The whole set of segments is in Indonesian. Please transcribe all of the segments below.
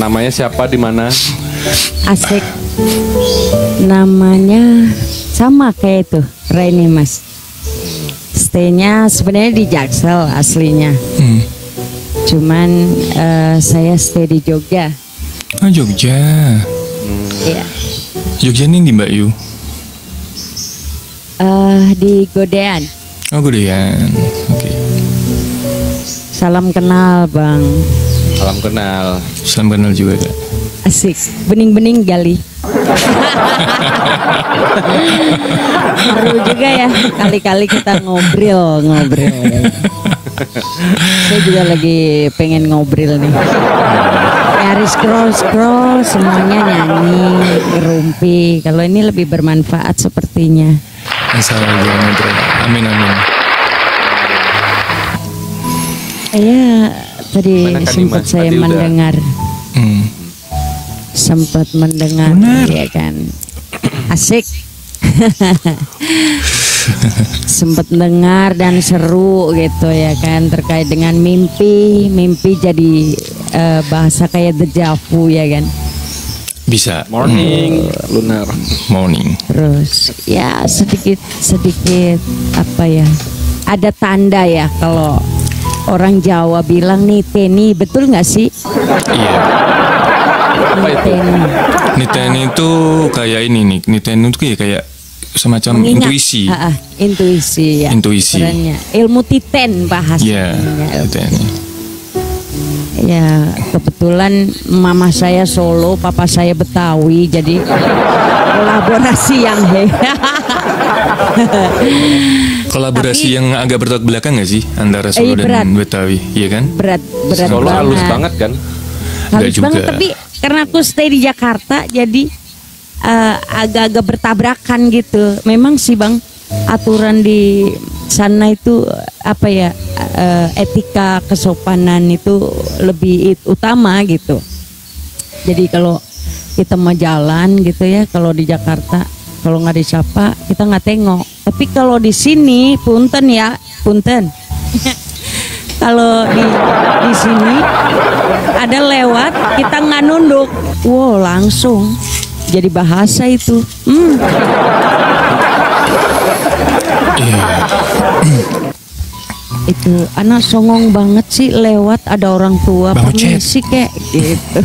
Namanya siapa, di mana? Asik. Namanya sama kayak itu, Raini Mas. Stay-nya sebenarnya di Jaksel aslinya. Cuman saya stay di Jogja. Oh, Jogja. Iya. Jogja ini di Mbak Yu? Di Godean. Oh, Godean. Oke. Salam kenal Bang. Salam kenal. Salam kenal juga Kak. Asik. Bening-bening gali. Seru juga ya. Kali-kali kita ngobrol ya. Saya juga lagi pengen ngobrol nih. Nyari scroll semuanya nyanyi, ngerumpi. Kalau ini lebih bermanfaat sepertinya. Amin. Ya, tadi sempat saya mendengar. Sempat mendengar. Benar. Ya kan. Asik. Sempat dengar dan seru gitu ya kan, terkait dengan mimpi jadi bahasa kayak deja vu ya kan. Bisa. Morning, lunar. Morning. Terus ya sedikit apa ya, ada tanda ya kalau orang Jawa bilang niteni, betul nggak sih? Iya. Apa itu? Niteni. Niteni itu kayak ini nih. Niteni itu kayak semacam Mengingat. intuisi. Intuisi ya. Intuisi. Kerennya. Ilmu titen bahasanya. Iya. Niteni. Ya kebetulan mama saya Solo, papa saya Betawi, jadi kolaborasi yang Kolaborasi yang agak bertolak belakang nggak sih antara Solo dan Betawi, iya kan? berat Solo banget. halus banget kan? Halus Nggak banget, juga. tapi karena aku stay di Jakarta jadi agak-agak bertabrakan gitu. Memang sih Bang, aturan di sana itu apa ya, etika kesopanan itu lebih utama gitu. Jadi kalau kita mau jalan gitu ya, kalau di Jakarta kalau nggak disapa kita nggak tengok. Tapi kalau di sini punten. Kalau di sini ada lewat kita nggak nunduk, wow langsung jadi bahasa itu. Itu anak songong banget sih, lewat ada orang tua Bang Ocet. permisi kayak gitu.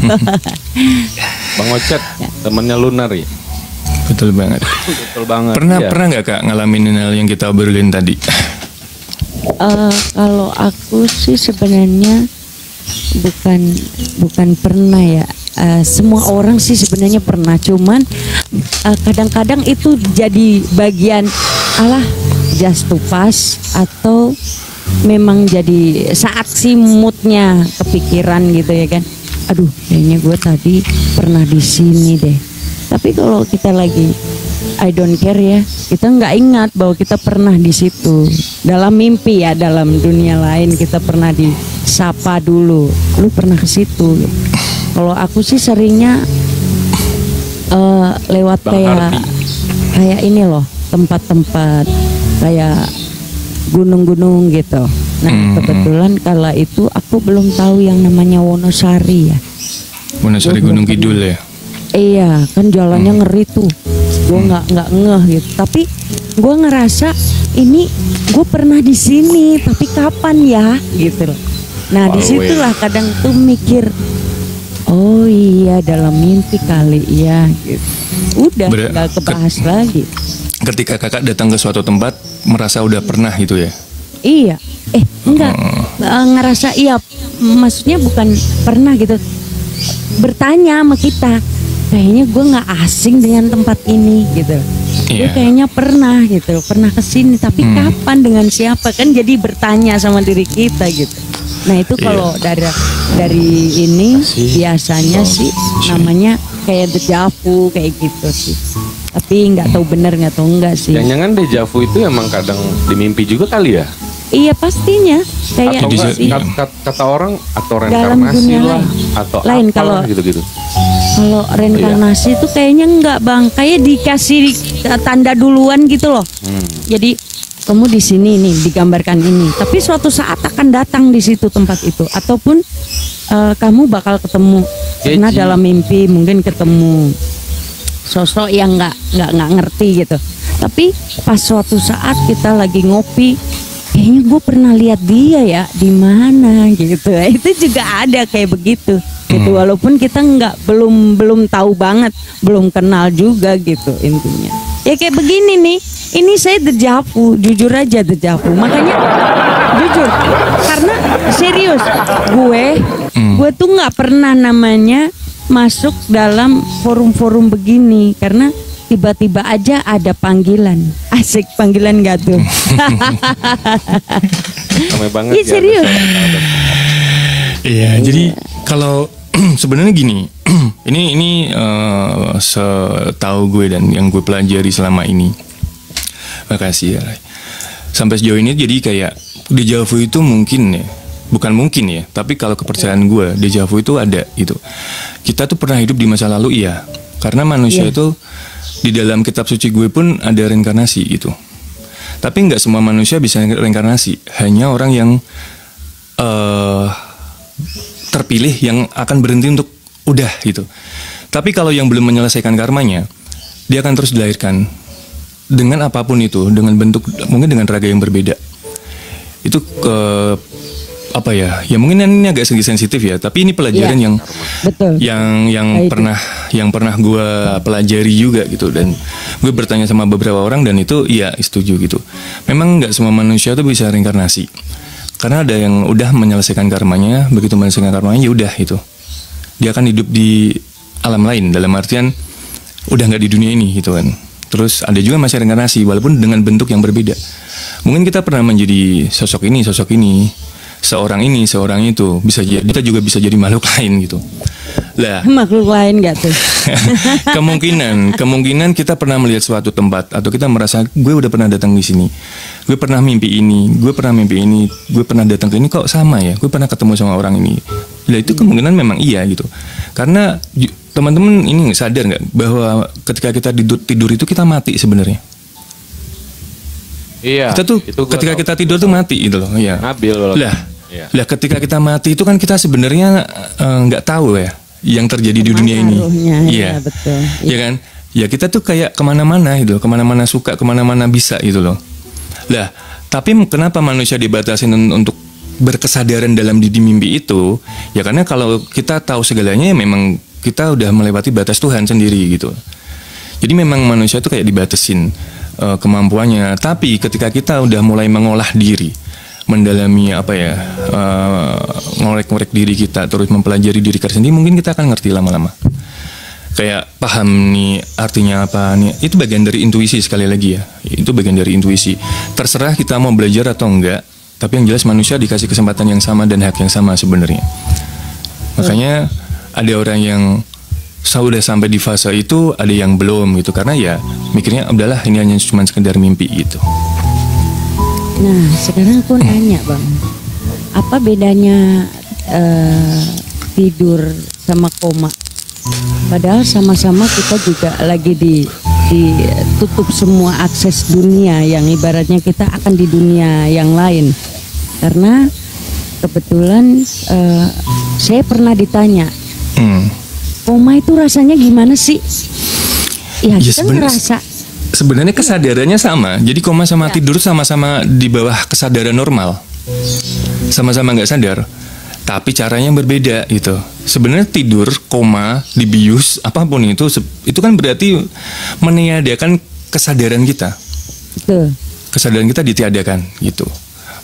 Bang Ocet, temennya lunar ya? Betul banget. Betul banget. Pernah Iya. nggak Kak ngalamin hal yang kita obrolin tadi? Kalau aku sih sebenarnya bukan pernah ya. Semua orang sih sebenarnya pernah, cuman kadang-kadang itu jadi bagian alah just to pass, atau memang jadi saat si moodnya kepikiran gitu ya kan. Aduh, kayaknya gue tadi pernah di sini deh. Tapi kalau kita lagi I don't care ya, kita nggak ingat bahwa kita pernah di situ. Dalam mimpi ya, dalam dunia lain kita pernah disapa dulu. Lu pernah ke situ. Kalau aku sih seringnya lewat kayak ini loh, tempat-tempat kayak gunung-gunung gitu. Nah kebetulan kala itu aku belum tahu yang namanya Wonosari ya. Wonosari Gunung Kidul ya. Iya kan jalannya ngeri tuh, gue nggak ngeh gitu. Tapi gue ngerasa ini gue pernah di sini, tapi kapan ya gitu loh. Nah disitulah kadang tuh mikir, oh iya dalam mimpi kali ya gitu. Udah nggak kebahas lagi. Ketika kakak datang ke suatu tempat merasa udah pernah gitu ya? Iya, enggak ngerasa iya, maksudnya bukan pernah gitu. Bertanya sama kita, kayaknya gue nggak asing dengan tempat ini gitu. Gue kayaknya pernah gitu, pernah kesini, tapi kapan, dengan siapa, kan jadi bertanya sama diri kita gitu. Nah itu kalau dari ini biasanya sih namanya kayak deja vu kayak gitu sih. Tapi nggak tahu bener nggak tahu enggak sih. Jangan-jangan deja vu itu emang kadang di mimpi juga kali ya? Iya pastinya kayak Atau enggak, sih. kata orang atau Dalam reinkarnasi dunia lah, lain. atau Lain apalah kalau- gitu-gitu. Kalau reinkarnasi itu kayaknya enggak Bang, kayak dikasih tanda duluan gitu loh. Jadi ketemu di sini nih, digambarkan ini. Tapi suatu saat akan datang di situ tempat itu, ataupun kamu bakal ketemu karena dalam mimpi mungkin ketemu sosok yang nggak ngerti gitu. Tapi pas suatu saat kita lagi ngopi, kayaknya gue pernah lihat dia ya di mana gitu. Itu juga ada kayak begitu. Gitu, walaupun kita belum tahu banget, belum kenal juga gitu intinya. Ya kayak begini nih, ini saya dejavu, jujur aja dejavu. Makanya jujur, karena serius, gue tuh nggak pernah namanya masuk dalam forum-forum begini karena tiba-tiba aja ada panggilan. Asik, panggilan gak tuh? Ramai banget. Iya serius. Iya, jadi kalau sebenarnya gini, ini setahu gue dan yang gue pelajari selama ini. Makasih ya, Ray. Sampai sejauh ini jadi kayak dejavu itu mungkin ya, bukan mungkin ya, tapi kalau kepercayaan gue, dejavu itu ada gitu. Kita tuh pernah hidup di masa lalu, iya. Karena manusia itu di dalam kitab suci gue pun ada reinkarnasi gitu. Tapi nggak semua manusia bisa reinkarnasi, hanya orang yang terpilih yang akan berhenti untuk udah gitu. Tapi kalau yang belum menyelesaikan karmanya, dia akan terus dilahirkan dengan apapun itu, dengan bentuk mungkin dengan raga yang berbeda. Itu apa ya? Ya mungkin ini agak segi sensitif ya, tapi ini pelajaran yang betul. yang pernah gue pelajari juga gitu, dan gue bertanya sama beberapa orang dan itu ya setuju gitu. Memang nggak semua manusia tuh bisa reinkarnasi. Karena ada yang udah menyelesaikan karmanya, begitu menyelesaikan karmanya ya udah itu. Dia akan hidup di alam lain, dalam artian udah nggak di dunia ini gitu kan. Terus ada juga masih reinkarnasi walaupun dengan bentuk yang berbeda. Mungkin kita pernah menjadi sosok ini, seorang itu, bisa jadi kita juga bisa jadi makhluk lain gitu. Lah, makhluk lain nggak tuh? kemungkinan kita pernah melihat suatu tempat atau kita merasa gue udah pernah datang di sini. Gue pernah mimpi ini, gue pernah datang ke ini kok sama ya. Gue pernah ketemu sama orang ini. Lah itu kemungkinan memang iya gitu. Karena teman-teman ini sadar nggak bahwa ketika kita tidur itu kita mati sebenarnya. Iya. Kita tuh ketika kita tidur tuh mati gitu loh. Iya. Ngabil Lah ketika kita mati itu kan kita sebenarnya nggak tahu ya yang terjadi di dunia ini. Iya betul. Iya kan? Ya kita tuh kayak kemana-mana gitu, kemana-mana suka, kemana-mana bisa gitu loh. Lah, tapi kenapa manusia dibatasin untuk berkesadaran dalam di mimpi itu? Ya karena kalau kita tahu segalanya ya memang kita udah melewati batas Tuhan sendiri gitu. Jadi memang manusia tuh kayak dibatasin kemampuannya. Tapi ketika kita udah mulai mengolah diri, mendalami ngorek-ngorek diri kita, terus mempelajari diri kita sendiri, mungkin kita akan ngerti lama-lama. Kayak paham nih artinya apa nih. Itu bagian dari intuisi sekali lagi ya. Itu bagian dari intuisi. Terserah kita mau belajar atau enggak, tapi yang jelas manusia dikasih kesempatan yang sama dan hak yang sama sebenarnya. Makanya ada orang yang sudah sampai di fase itu, ada yang belum gitu, karena ya mikirnya udahlah ini hanya cuma sekedar mimpi gitu. Nah sekarang aku nanya Bang, apa bedanya tidur sama koma? Padahal sama-sama kita juga lagi ditutup semua akses dunia, yang ibaratnya kita akan di dunia yang lain. Karena kebetulan saya pernah ditanya, koma itu rasanya gimana sih? Ya kita ngerasa sebenarnya kesadarannya sama. Jadi koma sama tidur sama-sama di bawah kesadaran normal. Sama-sama nggak sadar. Tapi caranya berbeda gitu. Sebenarnya tidur, koma, dibius, apapun itu kan berarti meniadakan kesadaran kita. Betul. Kesadaran kita ditiadakan gitu.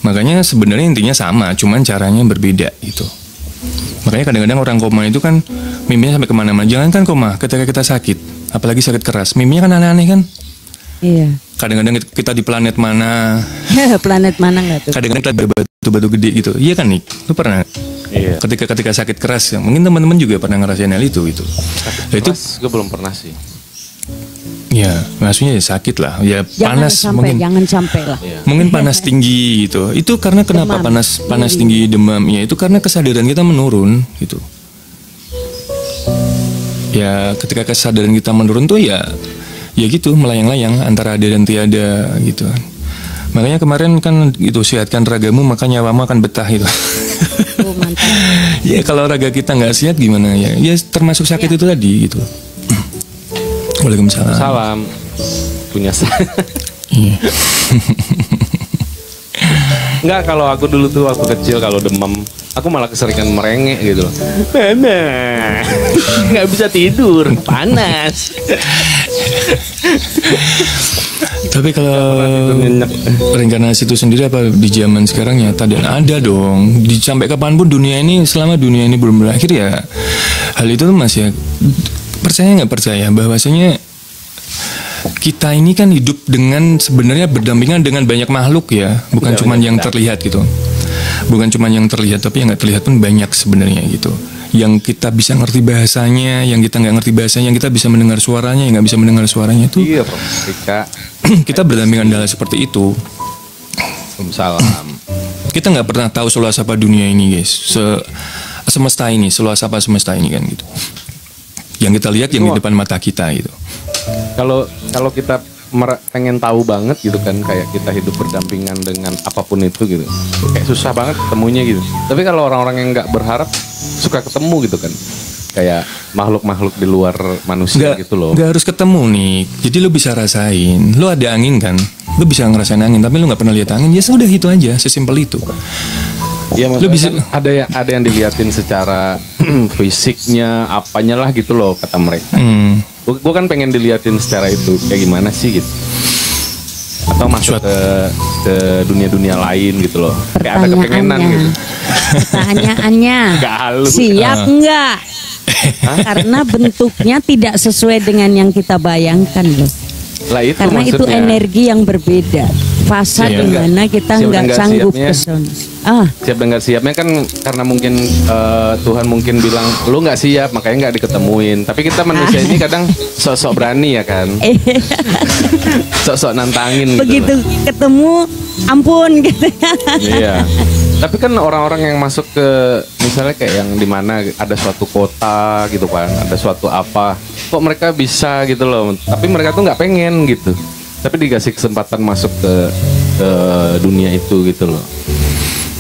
Makanya sebenarnya intinya sama, cuman caranya berbeda gitu. Makanya kadang-kadang orang koma itu kan mimpinya sampai kemana-mana. Jangan kan koma, ketika kita sakit, apalagi sakit keras, mimpinya kan aneh-aneh kan? Iya. Kadang-kadang kita di planet mana? Planet mana nggak tuh? Kadang-kadang kita batu-batu gede gitu. Iya kan Nik? Lu pernah? Iya. Ketika sakit keras, ya, mungkin teman-teman juga pernah ngerasain hal itu gitu. Sakit keras, gue belum pernah sih. Ya, maksudnya ya sakit lah. Ya panas jangan sampai lah. Mungkin panas tinggi gitu. Itu karena kenapa Demam. panas tinggi, demam? Ya itu karena kesadaran kita menurun gitu. Ya ketika kesadaran kita menurun tuh ya gitu melayang-layang antara ada dan tiada gitu. Makanya kemarin kan itu sehatkan ragamu maka nyawamu akan betah itu. Oh, mantap. Ya kalau raga kita nggak sehat gimana ya? Ya termasuk sakit itu tadi gitu. Waalaikumsalam. Salam. Punya Iya. Enggak, kalau aku dulu tuh waktu kecil kalau demam, aku malah keseringan merengek gitu loh. Mama, nggak bisa tidur, panas. Tapi kalau Nyenyak. reinkarnasi itu sendiri apa di zaman sekarang nyata dan ada dong. Sampai kapanpun dunia ini, selama dunia ini belum berakhir ya, hal itu tuh masih percaya nggak percaya bahwasanya kita ini kan hidup dengan sebenarnya berdampingan dengan banyak makhluk ya, bukan Ya, cuma benar. yang terlihat gitu, bukan cuma yang terlihat tapi yang nggak terlihat pun banyak sebenarnya gitu. Yang kita bisa ngerti bahasanya, yang kita nggak ngerti bahasanya, yang kita bisa mendengar suaranya, yang nggak bisa mendengar suaranya itu Iya, Prof. Rika. kita berdampingan dengan hal seperti itu. Salam. Kita nggak pernah tahu seluas apa dunia ini guys, semesta ini, seluas apa semesta ini kan gitu. Yang kita lihat yang di depan mata kita gitu. Kalau kita pengen tahu banget gitu kan, kayak kita hidup berdampingan dengan apapun itu gitu, kayak susah banget ketemunya gitu. Tapi kalau orang-orang yang nggak berharap suka ketemu gitu kan, kayak makhluk-makhluk di luar manusia gitu loh. Nggak harus ketemu nih, jadi lu bisa rasain. Lu ada angin kan, lu bisa ngerasain angin, tapi lu nggak pernah lihat angin, ya sudah itu aja, sesimpel itu. Iya, Lu maksudnya bisa- kan ada yang diliatin secara fisiknya, apanya lah gitu loh kata mereka. Gue kan pengen diliatin secara itu kayak gimana sih gitu, atau masuk ke dunia-dunia lain gitu loh, kayak ada kepengenan gitu. Pertanyaannya, Nggak halus. siap nggak? Karena bentuknya tidak sesuai dengan yang kita bayangkan loh. Lah itu Karena itu maksudnya. energi yang berbeda. Fase Iya. di mana kita Siap nggak nggak sanggup siapnya. ke sana. Siap dan nggak siapnya kan karena mungkin Tuhan mungkin bilang lu nggak siap makanya nggak diketemuin. Tapi kita manusia ini kadang sok-sok berani ya kan, sok-sok nantangin. Begitu Gitu loh. ketemu, ampun gitu. Iya. Tapi kan orang-orang yang masuk ke misalnya kayak yang di mana ada suatu kota gitu kan, ada suatu apa, kok mereka bisa gitu loh. Tapi mereka tuh nggak pengen gitu. Tapi dikasih kesempatan masuk ke dunia itu gitu loh.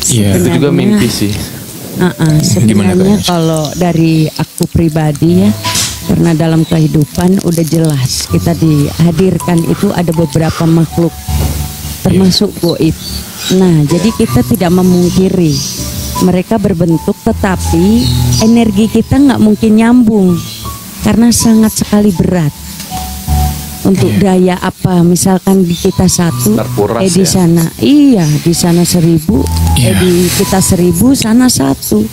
Iya. Itu juga Sebenarnya- mimpi sih. Gimana, Sebenarnya Kak? kalau dari aku pribadi ya, karena dalam kehidupan udah jelas kita dihadirkan itu ada beberapa makhluk termasuk goib. Nah, jadi kita tidak memungkiri mereka berbentuk, tetapi energi kita nggak mungkin nyambung karena sangat sekali berat. Untuk daya apa, misalkan di kita satu, Terkuras di ya. sana, iya di sana 1000, Iya. di kita 1000, sana 1.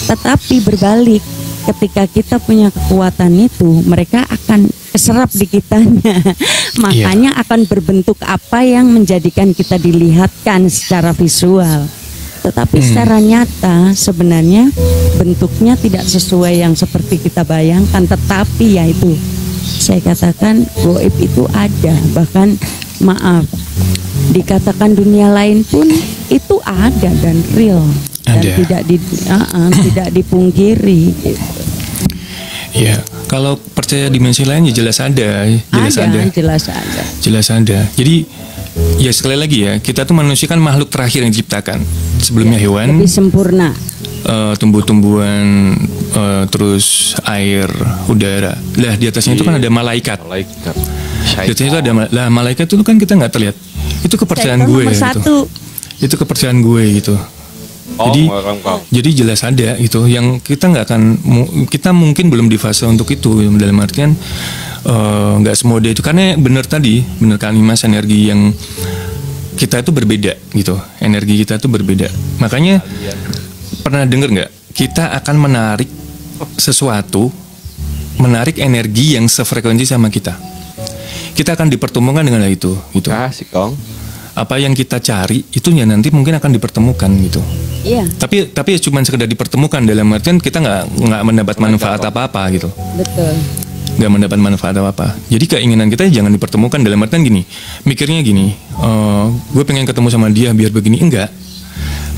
Tetapi berbalik, ketika kita punya kekuatan itu, mereka akan keserap di kitanya. Makanya akan berbentuk apa yang menjadikan kita dilihatkan secara visual. Tetapi secara nyata sebenarnya bentuknya tidak sesuai yang seperti kita bayangkan. Tetapi ya itu, saya katakan goib itu ada. Bahkan maaf, dikatakan dunia lain pun itu ada dan real. Dan Ada. tidak dipungkiri gitu. Iya. Kalau percaya dimensi lain ya jelas ada, jelas ada. Jelas ada. Jelas ada. Jadi ya sekali lagi ya, kita tuh manusia kan makhluk terakhir yang diciptakan. Sebelumnya hewan, Lebih sempurna. tumbuh-tumbuhan, terus air, udara. Lah di atasnya itu kan ada malaikat. Malaikat. Di atasnya itu ada lah malaikat itu kan kita nggak terlihat. Itu kepercayaan Syaitan gue nomor gitu. satu. Itu kepercayaan gue gitu. Oh, Jadi- engkau. Jadi jelas ada gitu. Yang kita nggak akan, kita mungkin belum di fase untuk itu. Dalam artian nggak semudah itu. Karena benar tadi, benar kan Mas, energi yang kita itu berbeda gitu. Energi kita itu berbeda. Makanya pernah dengar nggak? Kita akan menarik sesuatu, menarik energi yang sefrekuensi sama kita. Kita akan dipertemukan dengan hal itu gitu. Ah, si Kong. Apa yang kita cari itu ya nanti mungkin akan dipertemukan gitu. Iya, Tapi ya cuma sekedar dipertemukan, dalam artian kita nggak mendapat manfaat apa-apa gitu. betul. Nggak mendapat manfaat apa-apa. Jadi keinginan kita jangan dipertemukan, dalam artian gini, mikirnya gini, gue pengen ketemu sama dia biar begini, enggak.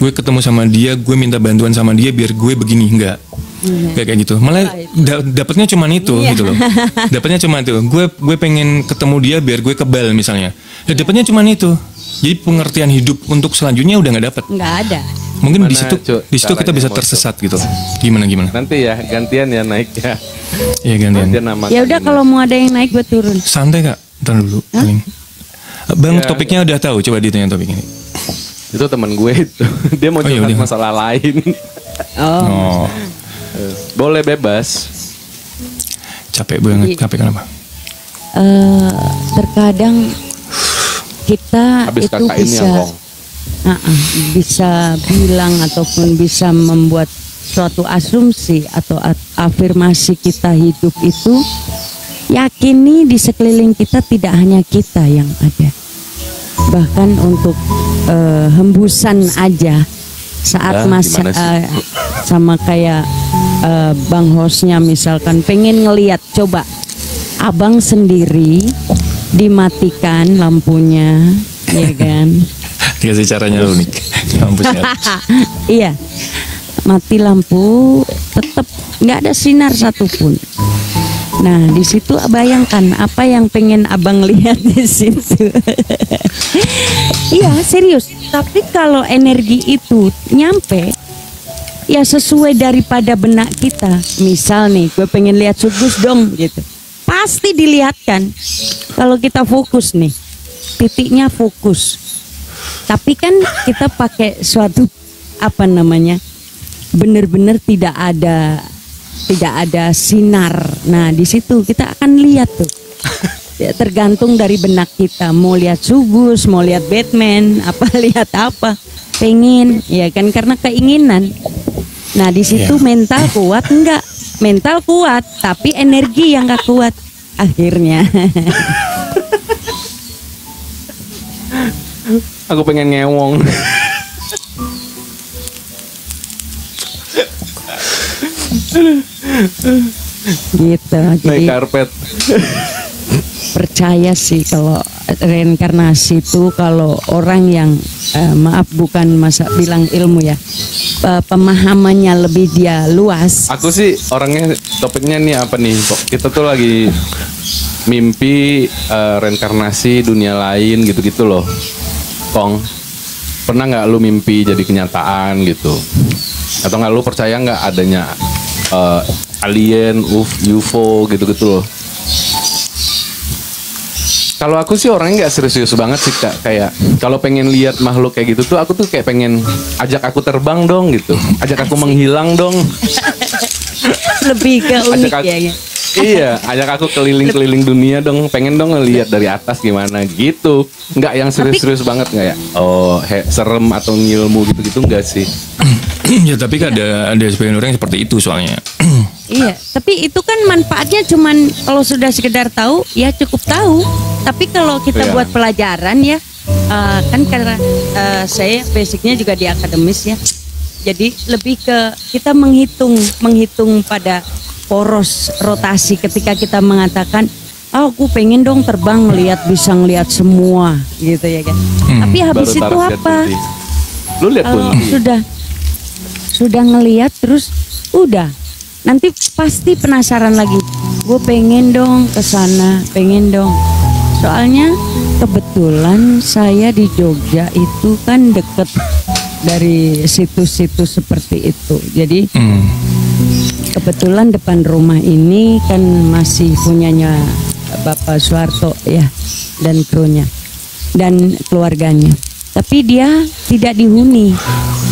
Gue ketemu sama dia, gue minta bantuan sama dia biar gue begini, enggak. Kayak gitu. Malah dapatnya cuma itu gitu loh. Dapatnya cuma itu. Gue pengen ketemu dia biar gue kebal misalnya. Ya dapatnya cuma itu. Jadi pengertian hidup untuk selanjutnya udah nggak dapat. Nggak ada. Mungkin Gimana, di situ Cuk, kita caranya bisa mau tersesat gitu. Gimana? Nanti ya gantian ya naik ya. Iya gantian. Gantian nama Ya udah Kak kalau mau ada yang naik buat turun. Santai Kak, ntar dulu paling. Bang Ya. topiknya udah tahu, coba ditanya topik ini. Itu teman gue itu. Dia mau Oh, iya, curhat udah. masalah lain. Oh. Oh, Boleh bebas. capek banget. Jadi- Capek kenapa? Terkadang kita Habis itu kakak ini bisa yang kong. bisa bilang ataupun bisa membuat suatu asumsi atau afirmasi kita hidup itu, yakini di sekeliling kita tidak hanya kita yang ada, bahkan untuk hembusan aja saat Ya, masa gimana sih? sama kayak bang hostnya misalkan pengen ngeliat, coba abang sendiri dimatikan lampunya, ya kan? Dikasih caranya lu nih. Kampusnya. Iya, mati lampu tetap nggak ada sinar satupun. Nah di situ bayangkan apa yang pengen abang lihat di situ. Iya serius. Tapi kalau energi itu nyampe, ya sesuai daripada benak kita. Misal nih, gue pengen lihat sugus dong gitu. Pasti dilihatkan. Kalau kita fokus nih, titiknya fokus. Tapi kan kita pakai suatu apa namanya, benar-benar tidak ada sinar. Nah di situ kita akan lihat tuh. Ya, tergantung dari benak kita. Mau lihat sugus, mau lihat Batman, apa lihat apa, pengen, ya kan karena keinginan. Nah di situ mental kuat enggak? Mental kuat, tapi energi yang enggak kuat akhirnya. Aku pengen ngewong. Gitu. Naik Jadi karpet. percaya sih kalau reinkarnasi itu, kalau orang yang maaf bukan masa bilang ilmu ya, pemahamannya lebih dia luas. Aku sih orangnya topiknya nih apa nih? Kok kita tuh lagi mimpi reinkarnasi dunia lain gitu-gitu loh. Kong, pernah nggak lu mimpi jadi kenyataan gitu? Atau nggak lu percaya nggak adanya alien, UFO gitu-gitu loh? Kalau aku sih orangnya nggak serius-serius banget sih Kak. Kayak kalau pengen lihat makhluk kayak gitu tuh aku tuh kayak pengen ajak aku terbang dong gitu, ajak aku menghilang dong. Lebih ke unik Ajak aku, ya. iya, ajak aku keliling-keliling dunia dong, pengen dong ngelihat dari atas gimana gitu. Nggak yang serius-serius banget nggak ya? Oh, serem atau ngilmu gitu-gitu nggak sih? Ya tapi kan ada sebagian orang yang seperti itu soalnya. Iya, tapi itu kan manfaatnya cuman kalau sudah sekedar tahu ya cukup tahu. Tapi kalau kita Iya. buat pelajaran ya, kan karena saya basicnya juga di akademis ya. Jadi lebih ke kita menghitung pada poros rotasi ketika kita mengatakan, oh, aku pengen dong terbang bisa ngelihat semua gitu ya kan. Tapi habis Baru itu taruh lihat apa? kunti. Lu lihat Kalau kunti? sudah ngelihat terus udah, nanti pasti penasaran lagi. Gue pengen dong ke sana, pengen dong. Soalnya kebetulan saya di Jogja itu kan deket dari situs-situs seperti itu. Jadi kebetulan depan rumah ini kan masih punyanya Bapak Soeharto ya, dan krunya dan keluarganya. Tapi dia tidak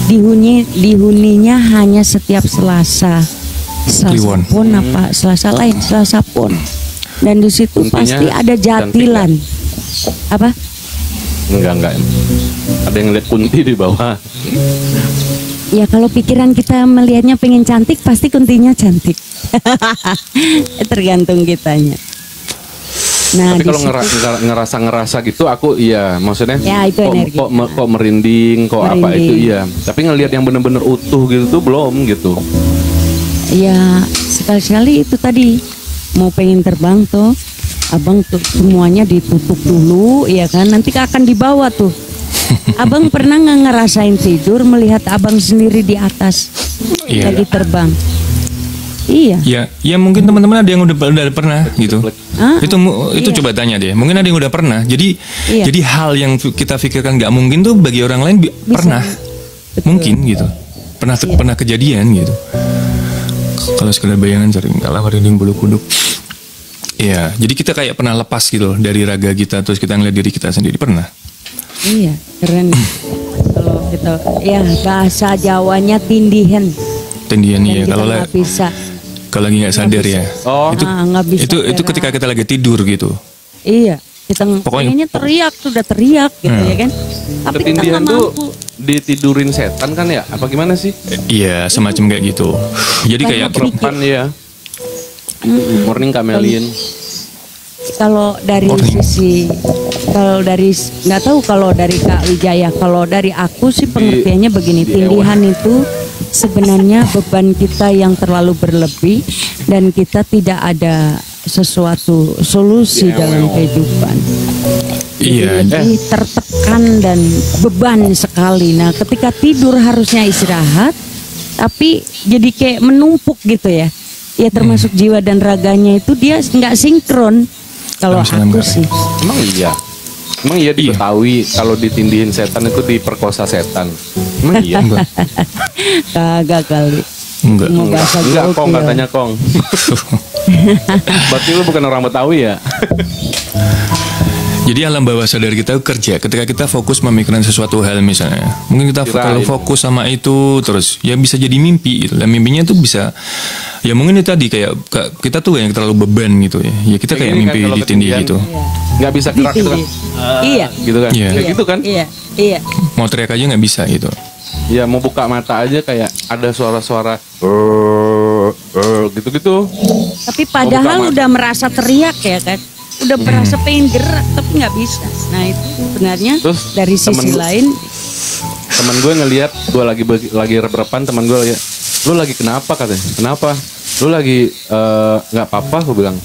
dihuninya hanya setiap Selasa Kliwon. pun apa Selasa lain, Selasa pun. Dan di situ Kuntinya pasti ada jatilan. Apa? Enggak. Ada yang lihat kunti di bawah. Ya kalau pikiran kita melihatnya pengen cantik, pasti kuntinya cantik. Tergantung kitanya. Nah, Tapi di kalau situ- ngerasa gitu aku iya, maksudnya Ya, itu energi. kok merinding, kok apa itu Merinding. iya. Tapi ngelihat yang bener-bener utuh gitu tuh belum gitu. ya sekali-sekali itu tadi mau pengen terbang tuh, abang tuh semuanya ditutup dulu, ya kan? Nanti akan dibawa tuh. Abang pernah nggak ngerasain tidur melihat abang sendiri di atas Iya. lagi terbang? Iya. Ya mungkin teman-teman ada yang udah pernah gitu. Ah, Itu iya. coba tanya deh. Mungkin ada yang udah pernah. Jadi Iya. jadi hal yang kita pikirkan nggak mungkin tuh bagi orang lain pernah. Betul. Mungkin gitu. Pernah kejadian gitu. Kalau sekedar bayangan sering kalah merinding bulu kuduk. Iya, jadi kita kayak pernah lepas gitu loh dari raga kita, terus kita ngeliat diri kita sendiri, pernah. Iya, keren. Kalau kita, ya bahasa Jawanya tindihan. Tendian Dan ya, kita kalau nggak bisa. kalau lagi nggak sadar ya. Oh, Nggak bisa Itu gerak. ketika kita lagi tidur gitu. Iya, kita Pokoknya- pengennya teriak, sudah teriak gitu ya kan. Tapi kita ketindihan nggak tuh mampu. ditidurin setan kan ya? Apa gimana sih? Iya, semacam kayak gitu. Jadi kayak Banyak Perempuan ya. Morning Kamelian. Kalau dari sisi, kalau dari nggak tahu kalau dari Kak Wijaya, kalau dari aku sih pengertiannya begini, tindihan itu sebenarnya beban kita yang terlalu berlebih dan kita tidak ada sesuatu solusi dalam kehidupan. iya. Jadi tertekan dan beban sekali. Nah, ketika tidur harusnya istirahat, tapi jadi kayak menumpuk gitu ya. Ya termasuk jiwa dan raganya itu dia nggak sinkron. Kalau Bisa aku nggak? sih, Emang iya? Emang iya di Betawi kalau ditindihin setan itu diperkosa setan? Emang iya? kagak kali. Enggak. Mau bahasa Enggak, gokil. Kong katanya Kong. Berarti lu bukan orang Betawi ya? Jadi alam bawah sadar kita kerja ketika kita fokus memikirkan sesuatu hal misalnya. Mungkin kita Kirain. kalau fokus sama itu terus ya bisa jadi mimpi gitu. Dan mimpinya itu bisa ya mungkin itu tadi kayak kita tuh yang terlalu beban gitu ya. Ya kita kayak gini kan mimpi kalau ditindih ketindihan. gitu. Nggak bisa gerak gitu kan? Iya. Gitu kan? Iya. Kayak gitu kan? Iya, iya. Mau teriak aja nggak bisa gitu. Ya mau buka mata aja kayak ada suara-suara gitu-gitu. Tapi padahal mata. udah merasa teriak ya kan, udah merasa pengen gerak tapi nggak bisa. Nah itu sebenarnya Terus dari sisi temen- lain, Temen gue ngelihat gue lagi rep-repan, teman gue lihat, lu lagi kenapa katanya? Kenapa? Lu lagi nggak apa-apa, gue bilang.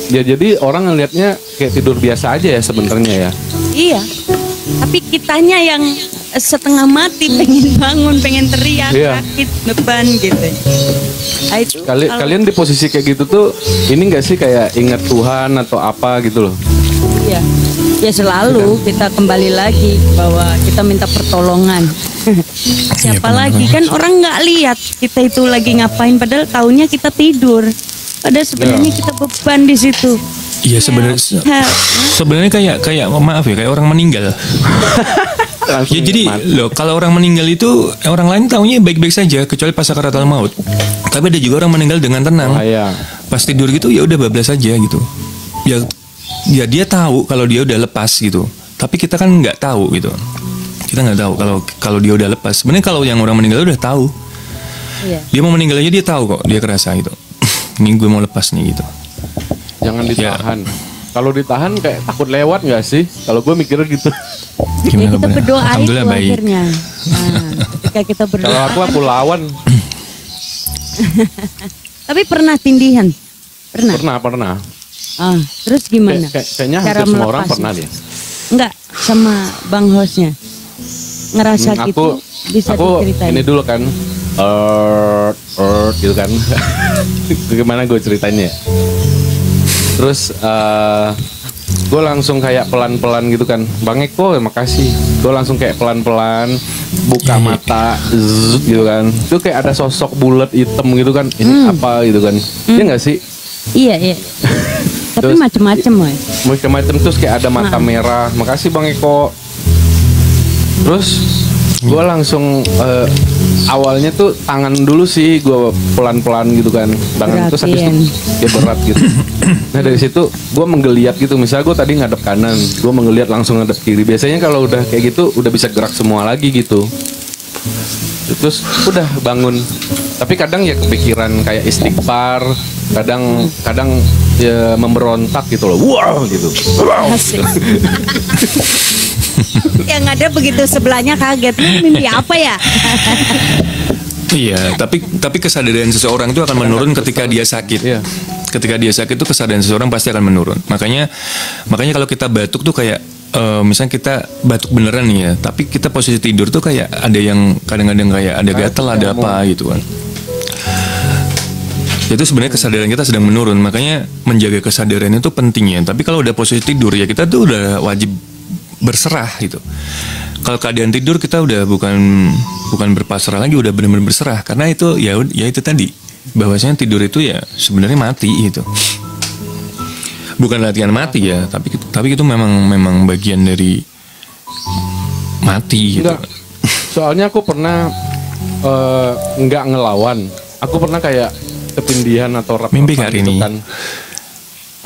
Ya jadi orang ngelihatnya kayak tidur biasa aja ya sebenarnya ya. iya. Tapi kitanya yang setengah mati pengen bangun, pengen teriak, Iya. sakit, beban gitu. Nah, itu kalau- Kalian di posisi kayak gitu tuh, ini nggak sih kayak ingat Tuhan atau apa gitu loh? Iya. Ya selalu kita kembali lagi bahwa kita minta pertolongan. Siapa benar. lagi kan orang nggak lihat kita itu lagi ngapain padahal taunya kita tidur. Padahal sebenarnya kita beban di situ. Iya sebenarnya kayak maaf ya kayak orang meninggal. Langsung Ya jadi mati. loh kalau orang meninggal itu orang lain taunya baik-baik saja kecuali pas sakaratul maut. Tapi ada juga orang meninggal dengan tenang. Bahaya. Pas tidur gitu ya udah bablas aja gitu. Ya dia tahu kalau dia udah lepas gitu. Tapi kita kan nggak tahu gitu. Kita nggak tahu kalau dia udah lepas. Sebenarnya kalau yang orang meninggal udah tahu. Iya. Dia mau meninggal aja dia tahu kok. Dia kerasa gitu. Ini gue mau lepas nih gitu. Jangan ditahan. Kalau ditahan kayak takut lewat nggak sih? Kalau gue mikirnya gitu. Ya Gimana kita kabarnya? berdoa itu Alhamdulillah baik. akhirnya. Nah, ketika kita Kalau berdoa. aku lawan. Tapi pernah tindihan? Pernah. Pernah. Ah, terus gimana? Kayaknya Cara hampir semua orang melepasnya? pernah deh. Enggak, sama Bang hostnya. Ngerasa gitu bisa aku diceritain. ini dulu kan, gitu kan. Gimana gue ceritainnya? Terus gue langsung kayak pelan-pelan gitu kan, Bang Eko, makasih. Gue langsung kayak pelan-pelan buka mata, zzz, gitu kan. Itu kayak ada sosok bulat hitam gitu kan. Ini apa gitu kan? Iya nggak sih? Iya, iya. Tapi Terus- macem-macem, woy. Macam-macam terus kayak ada mata merah. Makasih Bang Eko. Terus gue langsung awalnya tuh tangan dulu sih gue pelan-pelan gitu kan, tangan terus habis itu Perhatiin. dia berat gitu. Nah dari situ gue menggeliat gitu. Misalnya gue tadi ngadep kanan, gue menggeliat langsung ngadep kiri. Biasanya kalau udah kayak gitu udah bisa gerak semua lagi gitu. Terus udah bangun. Tapi kadang ya kepikiran kayak istighfar, kadang ya memberontak gitu loh. Wow gitu. Asik. Yang ada begitu sebelahnya kaget. Ini mimpi apa ya? Iya, tapi kesadaran seseorang itu akan menurun ketika dia sakit. Iya. Ketika dia sakit itu kesadaran seseorang pasti akan menurun. Makanya kalau kita batuk tuh kayak misalnya kita batuk beneran nih ya, tapi kita posisi tidur tuh kayak ada yang kadang-kadang kayak ada gatel, ada apa gitu kan. Itu sebenarnya kesadaran kita sedang menurun, makanya menjaga kesadaran itu penting ya. Tapi kalau udah posisi tidur ya kita tuh udah wajib berserah gitu. Kalau keadaan tidur kita udah bukan berpasrah lagi, udah benar-benar berserah. Karena itu ya itu tadi, bahwasanya tidur itu ya sebenarnya mati gitu. Bukan latihan mati ya, tapi itu memang bagian dari mati gitu. Enggak. Soalnya aku pernah nggak ngelawan. Aku pernah kayak ketindihan atau rap Mimpi hari gitu ini. kan.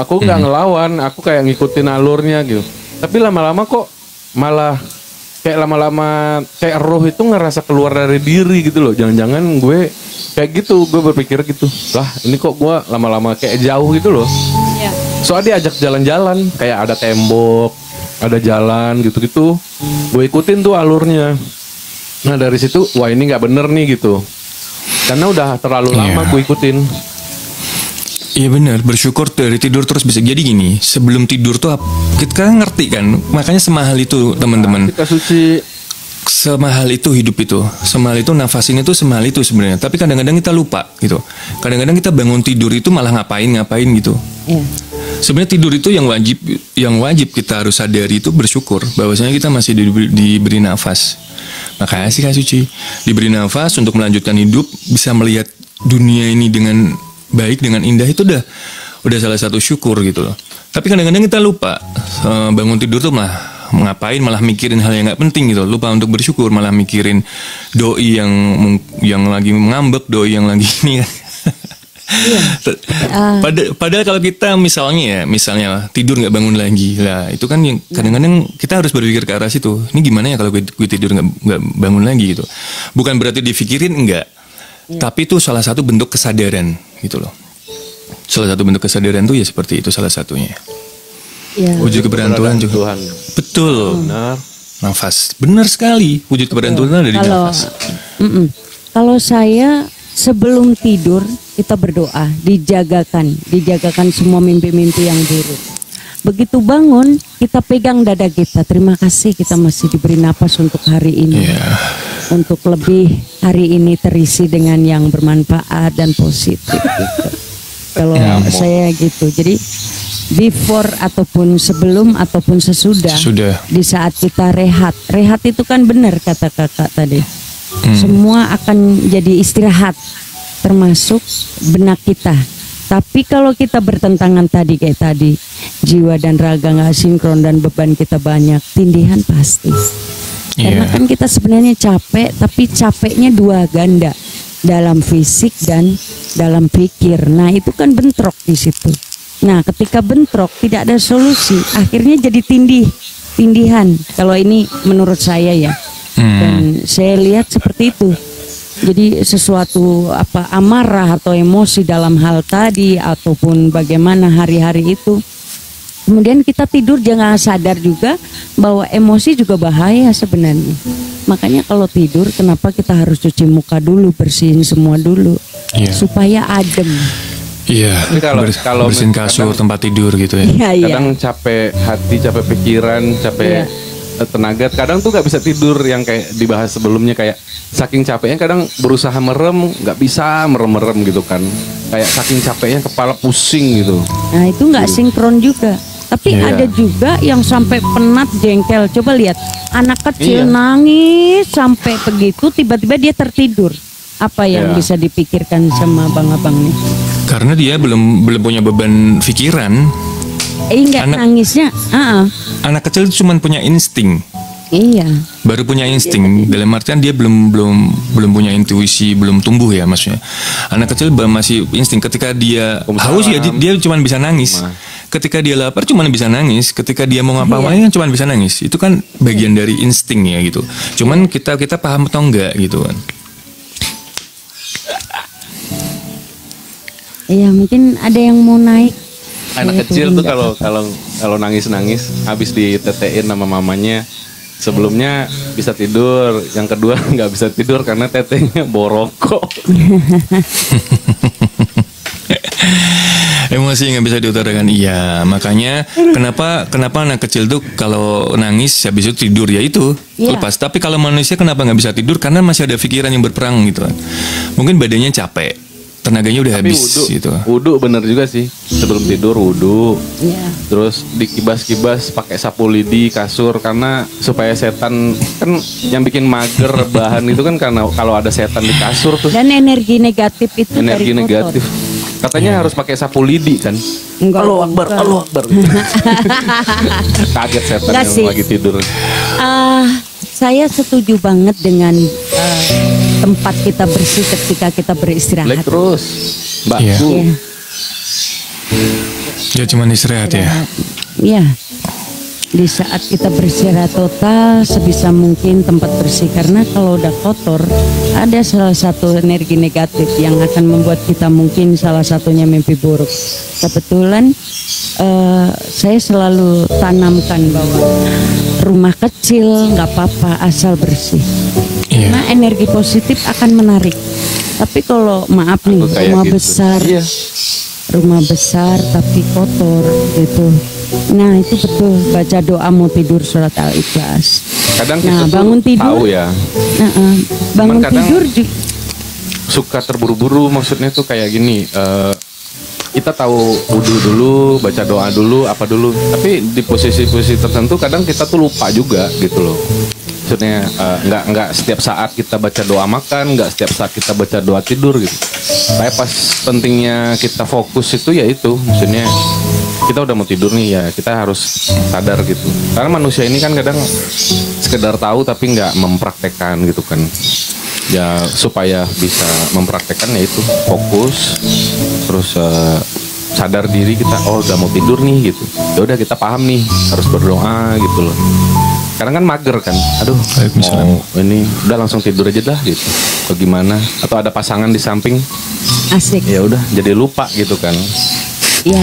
Aku nggak ngelawan, aku kayak ngikutin alurnya gitu. Tapi lama-lama kok malah kayak kayak roh itu ngerasa keluar dari diri gitu loh. Jangan-jangan gue kayak gitu, gue berpikir gitu. Lah, ini kok gue lama-lama kayak jauh gitu loh. Ya. Soalnya diajak jalan-jalan, kayak ada tembok, ada jalan gitu-gitu. Gue ikutin tuh alurnya. Nah dari situ, wah ini nggak bener nih gitu. Karena udah terlalu lama gue ikutin. Iya benar, bersyukur dari tidur terus bisa. Jadi gini, sebelum tidur tuh kita ngerti kan, makanya semahal itu teman-teman. Kita suci. Semahal itu hidup itu, semahal itu nafas ini tuh semahal itu sebenarnya. Tapi kadang-kadang kita lupa gitu. Kadang-kadang kita bangun tidur itu malah ngapain gitu. Iya. Sebenarnya tidur itu yang wajib kita harus sadari itu bersyukur bahwasanya kita masih diberi nafas. Makanya sih Kak Suci, diberi nafas untuk melanjutkan hidup, bisa melihat dunia ini dengan baik, dengan indah, itu udah salah satu syukur gitu loh. Tapi kadang-kadang kita lupa, bangun tidur tuh malah mikirin hal yang nggak penting gitu, lupa untuk bersyukur, malah mikirin doi yang lagi ngambek, doi yang lagi ini kan. Padahal kalau kita misalnya tidur nggak bangun lagi lah, itu kan yang kadang-kadang kita harus berpikir ke arah situ. Ini gimana ya kalau gue tidur nggak bangun lagi gitu. Bukan berarti dipikirin enggak, tapi itu salah satu bentuk kesadaran gitu loh. Salah satu bentuk kesadaran tuh ya seperti itu salah satunya. Ya. Wujud keberatuan juga. Tuhan. Betul. Benar. Nafas. Benar sekali. Wujud keberatuan ada di nafas. Kalau saya sebelum tidur kita berdoa, dijagakan semua mimpi-mimpi yang buruk. Begitu bangun kita pegang dada kita, terima kasih kita masih diberi napas untuk hari ini. Untuk lebih hari ini terisi dengan yang bermanfaat dan positif gitu. Kalau saya gitu, jadi before ataupun sebelum ataupun sesudah. Di saat kita rehat itu kan benar kata kakak tadi. Semua akan jadi istirahat, termasuk benak kita. Tapi kalau kita bertentangan kayak tadi, jiwa dan raga nggak sinkron dan beban kita banyak, tindihan pasti. Karena kan kita sebenarnya capek, tapi capeknya dua ganda, dalam fisik dan dalam pikir. Nah itu kan bentrok di situ. Nah ketika bentrok tidak ada solusi, akhirnya jadi tindihan. Kalau ini menurut saya ya. Dan saya lihat seperti itu. Jadi sesuatu amarah atau emosi dalam hal tadi ataupun bagaimana hari-hari itu, kemudian kita tidur jangan sadar juga bahwa emosi juga bahaya sebenarnya. Makanya kalau tidur kenapa kita harus cuci muka dulu, bersihin semua dulu supaya adem. Iya, kalau bersihin kasur, tempat tidur gitu ya. Kadang capek hati, capek pikiran, capek tenaga, kadang tuh nggak bisa tidur, yang kayak dibahas sebelumnya, kayak saking capeknya kadang berusaha merem, nggak bisa merem gitu kan, kayak saking capeknya kepala pusing gitu. Nah itu nggak sinkron juga. Tapi ada juga yang sampai penat, jengkel. Coba lihat anak kecil nangis sampai begitu, tiba-tiba dia tertidur. Apa yang bisa dipikirkan sama abang-abang nih? Karena dia belum punya beban pikiran. Enggak, nangisnya. Anak kecil itu cuma punya insting. Iya. Baru punya insting. Dalam artian dia belum punya intuisi, belum tumbuh ya maksudnya. Anak kecil masih insting. Ketika dia haus ya dia cuma bisa nangis. Ketika dia lapar cuma bisa nangis. Ketika dia mau ngapa-ngapain cuma bisa nangis. Itu kan bagian dari insting ya gitu. Cuman kita paham atau enggak gitu kan. Iya, mungkin ada yang mau naik. Anak kecil tuh kalau nangis habis ditetein sama mamanya, sebelumnya bisa tidur, yang kedua nggak bisa tidur karena tetenya borokok. Emosi nggak bisa diutarakan. Iya, makanya kenapa anak kecil tuh kalau nangis habis itu tidur ya itu lepas. Tapi kalau manusia kenapa nggak bisa tidur? Karena masih ada pikiran yang berperang gitu kan. Mungkin badannya capek. tenaganya udah Tapi habis gitu. wudhu bener juga sih. Sebelum tidur wudhu. Ya. Terus dikibas-kibas pakai sapu lidi kasur karena supaya setan kan yang bikin mager bahan itu kan karena kalau ada setan di kasur tuh Dan energi negatif itu energi dari kotor. negatif. Katanya harus pakai sapu lidi kan. Enggak, Allahu Akbar, enggak. Allahu Akbar. Kaget setan Enggak yang sih. lagi tidur. Saya setuju banget dengan tempat kita bersih ketika kita beristirahat. Like terus, Mbak. Iya. Bu. Iya. Ya cuman istirahat ya. Iya. Di saat kita beristirahat total sebisa mungkin tempat bersih, karena kalau udah kotor ada salah satu energi negatif yang akan membuat kita mungkin salah satunya mimpi buruk. Kebetulan saya selalu tanamkan bahwa rumah kecil nggak apa-apa asal bersih. Iya. Nah, energi positif akan menarik. Tapi kalau maaf nih, Aku kayak rumah gitu. besar, Iya. rumah besar tapi kotor gitu. Nah itu betul, baca doa mau tidur surat Al-Ikhlas. Kadang kita Nah tuh bangun tidur, tahu ya, bangun kadang- tidur suka terburu-buru, maksudnya tuh kayak gini. Kita tahu wudhu dulu, baca doa dulu, apa dulu. Tapi di posisi-posisi tertentu kadang kita tuh lupa juga gitu loh. Maksudnya nggak setiap saat kita baca doa makan, nggak setiap saat kita baca doa tidur gitu. Saya pas pentingnya kita fokus itu ya itu, maksudnya kita udah mau tidur nih ya kita harus sadar gitu. Karena manusia ini kan kadang sekedar tahu tapi nggak mempraktekkan gitu kan. Ya supaya bisa mempraktekkan ya itu fokus, terus sadar diri kita udah mau tidur nih gitu. Ya udah kita paham nih harus berdoa gitu loh. Karena kan mager kan, aduh Waalaikumsalam. mau ini udah langsung tidur aja dah gitu. Atau gimana? Atau ada pasangan di samping, asik. ya udah jadi lupa gitu kan. Ya.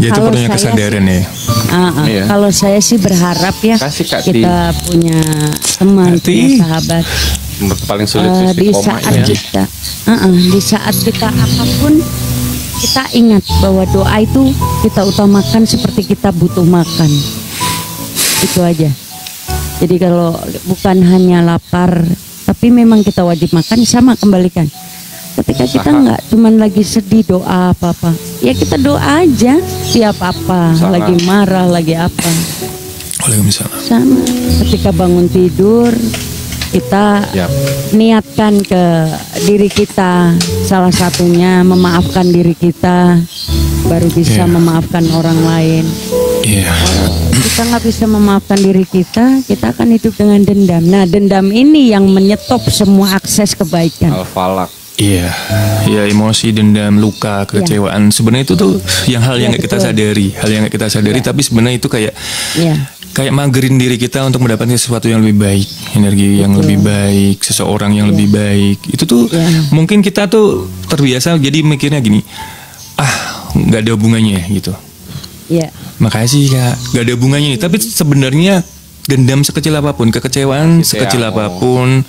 Ya itu Kalau perlunya saya kesadaran ya. Iya. Kalau saya sih berharap ya Kasih, Kak Ti. kita punya teman, Kak Ti. punya sahabat. Paling sulit tuh Di istiqomah saat ya. kita, di saat kita apapun, kita ingat bahwa doa itu kita utamakan seperti kita butuh makan. Itu aja. Jadi kalau bukan hanya lapar, tapi memang kita wajib makan, sama kembalikan. Ketika kita Usaha. nggak cuman lagi sedih doa apa-apa, ya kita doa aja tiap apa, Usaha. lagi marah, lagi apa. Waalaikumsalam. Sama. Ketika bangun tidur, kita Yap. niatkan ke diri kita, salah satunya memaafkan diri kita, baru bisa Iya. memaafkan orang lain. Iya. Kita nggak bisa memaafkan diri kita akan hidup dengan dendam. Nah, dendam ini yang menyetop semua akses kebaikan. Al-Falak. Iya, ya emosi, dendam, luka, kekecewaan. Sebenarnya itu tuh yang hal yang Iya, nggak kita betul. sadari, hal yang nggak kita sadari. Tapi sebenarnya itu kayak Ya, kayak magerin diri kita untuk mendapatkan sesuatu yang lebih baik, energi yang lebih baik, seseorang yang lebih baik. Itu tuh Iya. mungkin kita tuh terbiasa jadi mikirnya gini, nggak ada hubungannya gitu. ya, Makasih Kak, nggak ada hubungannya nih. Tapi sebenarnya dendam sekecil apapun, kekecewaan Gitu ya, sekecil apapun,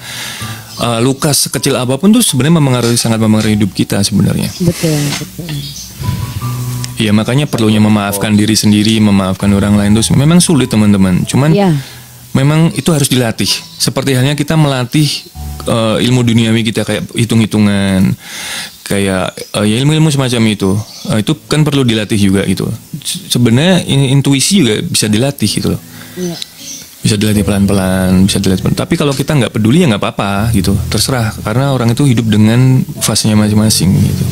luka sekecil apapun tuh sebenarnya sangat mempengaruhi hidup kita sebenarnya. betul, betul. Iya makanya perlunya memaafkan diri sendiri, memaafkan orang lain tuh memang sulit teman-teman. Cuman Ya, memang itu harus dilatih. Seperti halnya kita melatih ilmu duniawi kita kayak hitung-hitungan, kayak ya ilmu-ilmu semacam itu. Itu kan perlu dilatih juga gitu. Sebenarnya intuisi juga bisa dilatih gitu loh. ya. Bisa dilatih pelan-pelan, bisa dilatih pelan. Tapi kalau kita nggak peduli ya nggak apa-apa gitu. Terserah karena orang itu hidup dengan fasenya masing-masing gitu.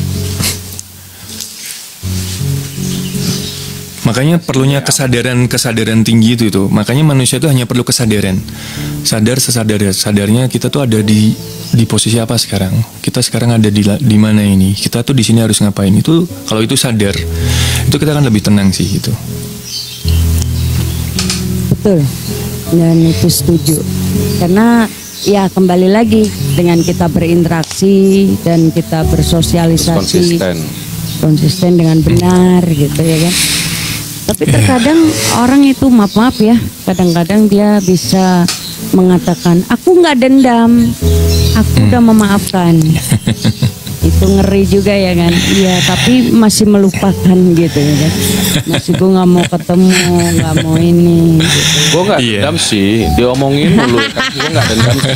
Makanya perlunya kesadaran tinggi itu. Makanya manusia itu hanya perlu kesadaran. Sadarnya kita tuh ada di posisi apa sekarang. Kita sekarang ada di mana ini. Kita tuh di sini harus ngapain. Itu kalau itu sadar, itu kita akan lebih tenang sih gitu. Betul, dan itu setuju. Karena ya kembali lagi dengan kita berinteraksi dan kita bersosialisasi konsisten dengan benar gitu ya kan. Tapi terkadang orang itu maaf ya, kadang-kadang dia bisa mengatakan aku nggak dendam, aku udah memaafkan. Itu ngeri juga ya kan. Iya, tapi masih melupakan gitu ya kan. Masih gue nggak mau ketemu, nggak mau ini. Gitu. Gue nggak dendam sih, diomongin dulu. Gue nggak dendam sih.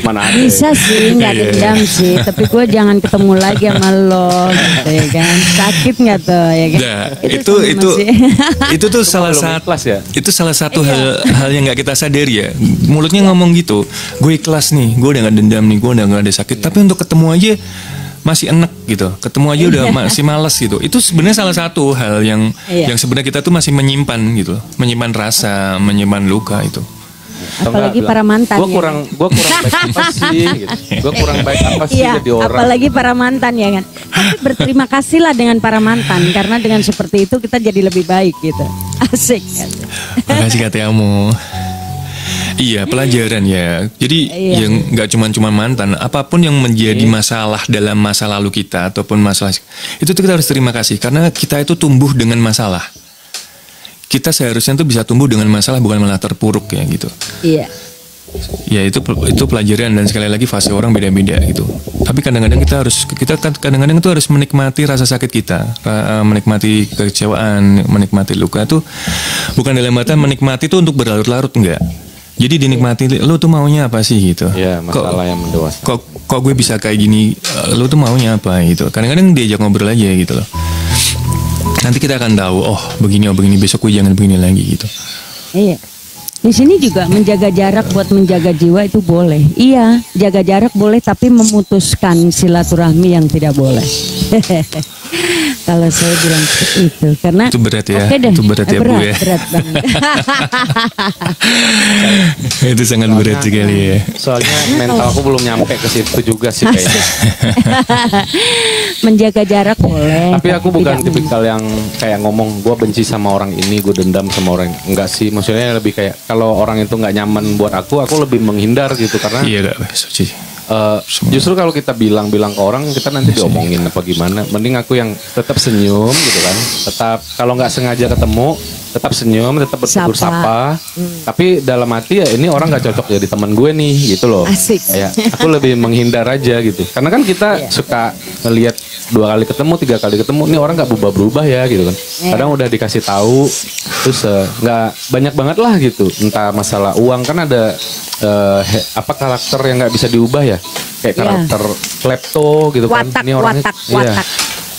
Mana ada? Bisa sih nggak dendam sih, tapi gue jangan ketemu lagi sama lo, gitu ya kan. Sakit nggak tuh ya kan? Nah, itu tuh salah satu ya? itu salah satu hal yang nggak kita sadari ya. Mulutnya ngomong gitu, gue ikhlas nih, gue udah nggak dendam nih, gue udah nggak ada sakit. Tapi untuk ketemu aja masih enek gitu, ketemu aja udah masih malas gitu. Itu sebenarnya salah satu hal yang sebenarnya kita tuh masih menyimpan gitu, menyimpan rasa, menyimpan luka itu. Apalagi para mantan. Gue kurang baik apa sih? Gitu. Gue kurang baik apa sih jadi orang? Apalagi para mantan ya kan. Tapi berterima kasihlah dengan para mantan, karena dengan seperti itu kita jadi lebih baik gitu. Asik. Makasih Katiamu. Iya, pelajaran ya. Jadi yang nggak cuma mantan, apapun yang menjadi masalah dalam masa lalu kita ataupun masalah itu tuh kita harus terima kasih karena kita itu tumbuh dengan masalah. Kita seharusnya tuh bisa tumbuh dengan masalah bukan malah terpuruk ya gitu. Iya. Ya itu pelajaran dan sekali lagi fase orang beda-beda gitu. Tapi kadang-kadang kita kadang-kadang itu harus menikmati rasa sakit kita, menikmati kekecewaan, menikmati luka tuh bukan dalam artian menikmati itu untuk berlarut-larut enggak. Jadi dinikmati, lo tuh maunya apa sih gitu? Iya, masalah yang mendewasa. Kok gue bisa kayak gini? Lo tuh maunya apa gitu? Kadang-kadang diajak ngobrol aja gitu loh. Nanti kita akan tahu, oh begini besok gue jangan begini lagi gitu. Iya. Di sini juga menjaga jarak buat menjaga jiwa itu boleh. Iya, jaga jarak boleh, tapi memutuskan silaturahmi yang tidak boleh. Kalau saya bilang seperti itu, karena itu berat ya, itu berat ya Bu ya. Berat banget. Itu sangat berat sekali ya. Soalnya mental aku belum nyampe ke situ juga sih kayaknya. Menjaga jarak boleh. Tapi aku bukan tipikal yang kayak ngomong gue benci sama orang ini, gue dendam sama orang. Enggak sih, maksudnya lebih kayak kalau orang itu nggak nyaman buat aku lebih menghindar gitu karena. Iya gak, suci. Justru kalau kita bilang ke orang kita nanti diomongin apa gimana. Mending aku yang tetap senyum gitu kan. Tetap kalau nggak sengaja ketemu tetap senyum, tetap bertegur sapa. Tapi dalam hati ya ini orang nggak cocok jadi teman gue nih gitu loh. Asik. Ya, aku lebih menghindar aja gitu. Karena kan kita suka ngelihat 2 kali ketemu, 3 kali ketemu, nih orang nggak berubah ya gitu kan. Kadang udah dikasih tahu, terus nggak banyak banget lah gitu. Entah masalah uang kan ada karakter yang nggak bisa diubah ya. Kayak karakter klepto gitu kan. Ini orangnya watak.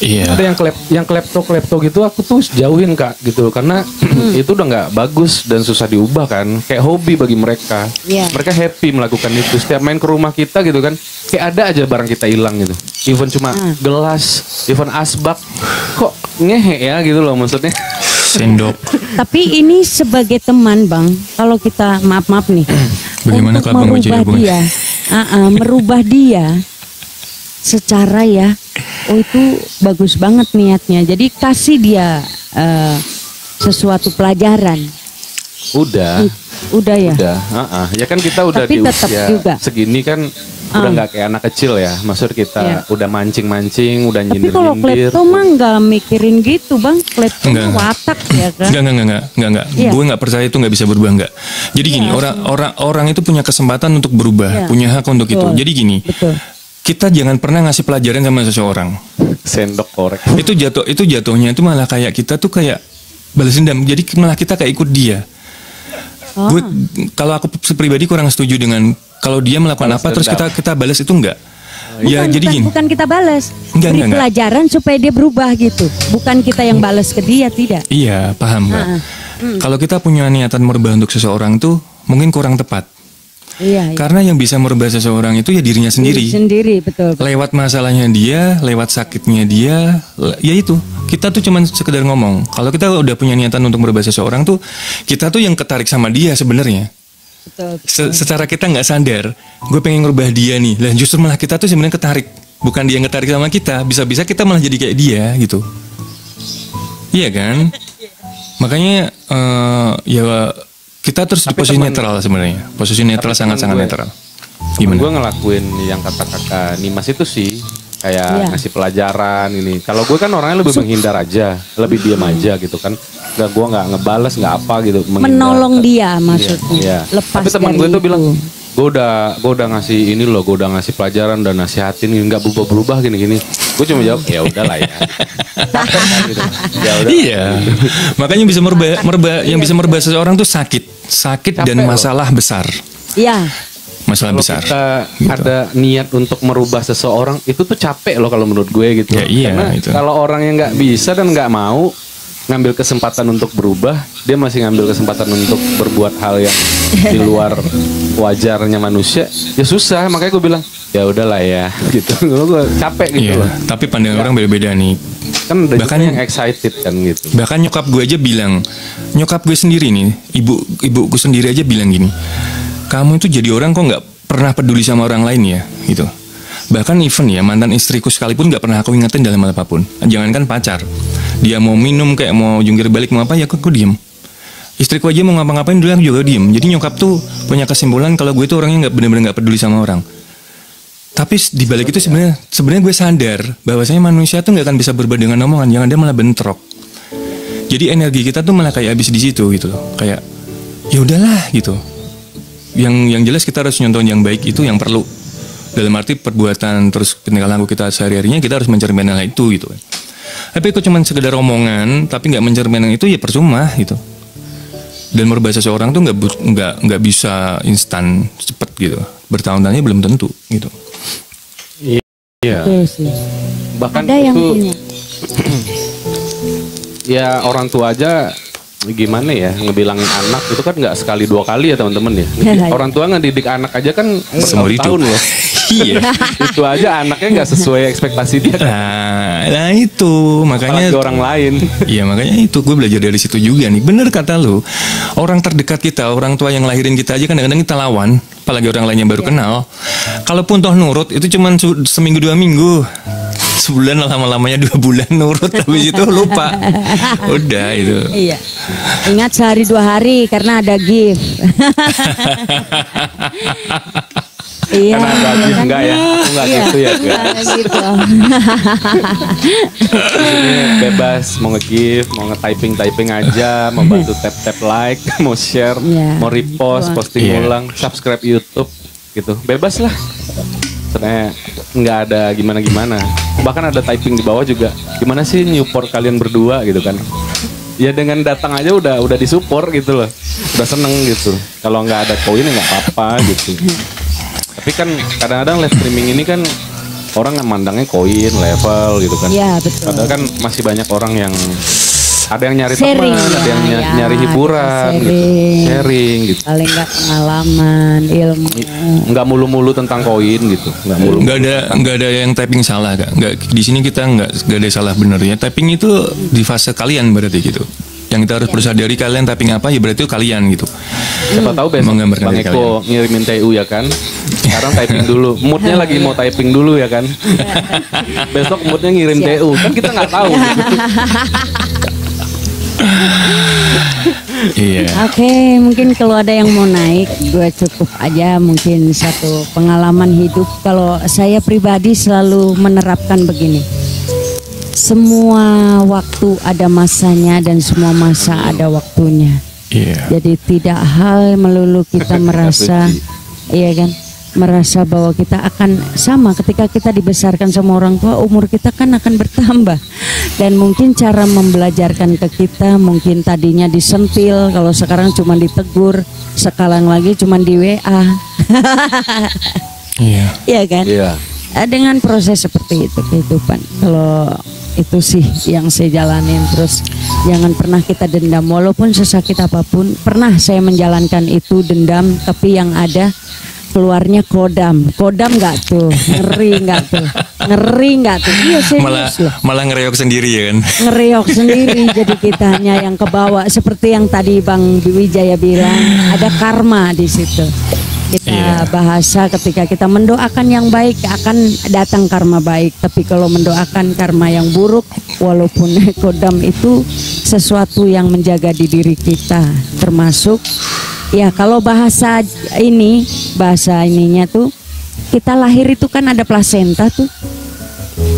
Iya. Ada yang klepto gitu aku tuh jauhin Kak gitu karena itu udah nggak bagus dan susah diubah kan. Kayak hobi bagi mereka. Mereka happy melakukan itu. Setiap main ke rumah kita gitu kan, kayak ada aja barang kita hilang gitu. Even cuma gelas, even asbak, kok ngehe ya gitu loh maksudnya. Sendok. Tapi ini sebagai teman Bang, kalau kita maaf nih, bagaimana untuk kalau merubah dia, merubah dia secara ya, itu bagus banget niatnya. Jadi kasih dia sesuatu pelajaran. Udah ya. Ya kan kita udah tapi di usia juga segini kan udah nggak kayak anak kecil ya. Maksud kita udah mancing-mancing, udah nyindir-nyindir. Tapi kalau klepto mah nggak mikirin gitu Bang. Klepto watak ya kan. Enggak. Gue nggak percaya itu nggak bisa berubah enggak. Jadi gini, orang itu punya kesempatan untuk berubah, punya hak untuk itu. Jadi gini. Betul. Kita jangan pernah ngasih pelajaran sama seseorang. Sendok korek. Itu jatuhnya itu malah kayak kita tuh kayak balas dendam. Jadi malah kita kayak ikut dia. Gue kalau aku pribadi kurang setuju dengan kalau dia melakukan apa terus kita balas itu enggak. Bukan kita balas. Beri pelajaran supaya dia berubah gitu. Bukan kita yang balas ke dia, tidak. Iya, paham Mbak. Kalau kita punya niatan merubah untuk seseorang tuh mungkin kurang tepat. Iya. Karena yang bisa merubah seseorang itu ya dirinya sendiri. Betul. Lewat masalahnya dia, lewat sakitnya dia, ya itu. Kita tuh cuman sekedar ngomong. Kalau kita udah punya niatan untuk merubah seseorang tuh, kita tuh yang ketarik sama dia sebenarnya. Betul. Secara kita nggak sadar, gue pengen ngerubah dia nih. Lah justru malah kita tuh sebenarnya ketarik. Bukan dia yang ketarik sama kita. Bisa-bisa kita malah jadi kayak dia gitu. Iya kan? Makanya kita terus di posisi netral sebenarnya. Posisi netral sangat-sangat netral. Gimana? Gue ngelakuin yang kata kakak Nimas itu sih kayak ngasih pelajaran ini. Kalau gue kan orangnya lebih menghindar aja, lebih diam aja gitu kan. Gue nggak ngebales nggak apa gitu. Menolong dia maksudnya. Iya. Lepas tapi teman gue tuh bilang gue udah ngasih ini loh, gue udah ngasih pelajaran, udah nasihatin, nggak berubah gini. Gue cuma jawab ya udahlah ya. Gitu. Ya udah. Iya. Makanya bisa merubah yang bisa merubah seseorang tuh sakit Capek dan masalah besar. Iya. Masalah Kalau besar. kita Gitu. ada niat untuk merubah seseorang, itu tuh capek loh kalau menurut gue gitu. Ya, iya, Karena itu. kalau orang yang nggak bisa dan nggak mau ngambil kesempatan untuk berubah, dia masih ngambil kesempatan untuk berbuat hal yang di luar wajarnya manusia, ya susah. Makanya gue bilang ya udahlah ya gitu. Gue capek gitu Iya, loh. tapi pandangan orang beda-beda nih. Kan ada Bahkan- juga yang excited kan gitu. Bahkan nyokap gue aja bilang, nyokap gue sendiri nih, ibuku sendiri aja bilang gini, kamu itu jadi orang kok nggak pernah peduli sama orang lain ya, gitu. Bahkan even ya mantan istriku sekalipun nggak pernah aku ingetin dalam hal apapun. Jangankan pacar, dia mau minum kayak mau jungkir balik mau apa ya aku diem. Istriku aja mau ngapa-ngapain dulu aku juga diem. Jadi nyokap tuh punya kesimpulan kalau gue tuh orangnya nggak benar-benar nggak peduli sama orang. Tapi di balik itu sebenarnya gue sadar bahwasanya manusia tuh nggak akan bisa berubah dengan omongan, yang ada malah bentrok. Jadi energi kita tuh malah kayak habis di situ gitu loh. Kayak ya udahlah gitu. Yang jelas kita harus nyontohin yang baik itu yang perlu. Dalam arti perbuatan terus tingkah laku kita sehari-harinya kita harus mencerminkan hal itu gitu. Tapi itu cuma sekedar omongan tapi nggak mencerminkan itu ya percuma gitu. Dan merubah seseorang tuh nggak bisa instan cepet gitu. Bertahun-tahunnya belum tentu gitu. Iya. Betul sih. Bahkan Ada yang itu punya. ya orang tua aja gimana ya ngebilangin anak itu kan nggak sekali dua kali ya teman-teman ya. Orang tua ngedidik anak aja kan Seumur hidup. bertahun loh. Iya. Itu aja anaknya nggak sesuai ekspektasi dia. Nah itu makanya Apalagi orang lain. Iya makanya itu gue belajar dari situ juga nih. Bener kata lu, orang terdekat kita, orang tua yang lahirin kita aja kadang-kadang kita lawan, apalagi orang lain yang baru kenal. Kalaupun toh nurut itu cuma seminggu 2 minggu, sebulan lama-lamanya 2 bulan nurut, habis itu lupa. Udah itu. Iya. Ingat sehari 2 hari karena ada gift. Iya. Karena ada gift enggak ya? Aku enggak Iya. gitu ya. Guys. Gitu. Di sini bebas mau nge-give, mau nge-typing aja, mau bantu tap like, mau share, Iya. mau repost, posting Iya. ulang, subscribe YouTube gitu. Bebas lah. Sebenarnya nggak ada gimana-gimana. Bahkan ada typing di bawah juga. Gimana sih nyupport kalian berdua gitu kan? Ya dengan datang aja udah disupport gitu loh. Udah seneng gitu. Kalau nggak ada koin ya nggak apa-apa gitu. Tapi kan kadang-kadang live streaming ini kan orang mandangnya koin, level gitu kan. Iya, betul. Padahal kan masih banyak orang yang ada yang nyari Sharing, teman, ada yang ya, nyari hiburan gitu. sharing. Sharing gitu. Paling nggak pengalaman, ilmu. Nggak mulu-mulu tentang koin gitu. Nggak mulu. Nggak ada yang typing salah kak. Nggak, di sini kita nggak ada salah benernya. Typing itu di fase kalian berarti gitu. Yang kita harus berusaha dari kalian typing apa ya berarti itu kalian gitu. Siapa tahu besok Menggambarkan Bang diri Eko ngirimin TU ya kan. Sekarang typing dulu. Moodnya lagi mau typing dulu ya kan. Besok moodnya ngirim Siap. TU. Kan kita nggak tahu. Iya. Oke, mungkin kalau ada yang mau naik, gue cukup aja mungkin satu pengalaman hidup. Kalau saya pribadi selalu menerapkan begini. Semua waktu ada masanya dan semua masa ada waktunya. Iya. Jadi tidak hal melulu kita merasa, iya kan, merasa bahwa kita akan sama ketika kita dibesarkan sama orang tua, umur kita kan akan bertambah. Dan mungkin cara membelajarkan ke kita mungkin tadinya disentil, kalau sekarang cuma ditegur, sekarang lagi cuma di WA. Iya. Iya kan? Iya. Dengan proses seperti itu kehidupan. Kalau itu sih yang saya jalanin. Terus jangan pernah kita dendam walaupun sesakit apapun. Pernah saya menjalankan itu dendam, tapi yang ada keluarnya kodam nggak tuh, ngeri nggak tuh, iya serius loh, malah ngereok sendiri ya kan. ngereok sendiri. Jadi kita hanya yang kebawa seperti yang tadi Bang Wijaya bilang, ada karma di situ. Kita Iya. bahasa ketika kita mendoakan yang baik akan datang karma baik, tapi kalau mendoakan karma yang buruk, walaupun kodam itu sesuatu yang menjaga di diri kita, termasuk ya kalau bahasa ininya tuh, kita lahir itu kan ada plasenta tuh.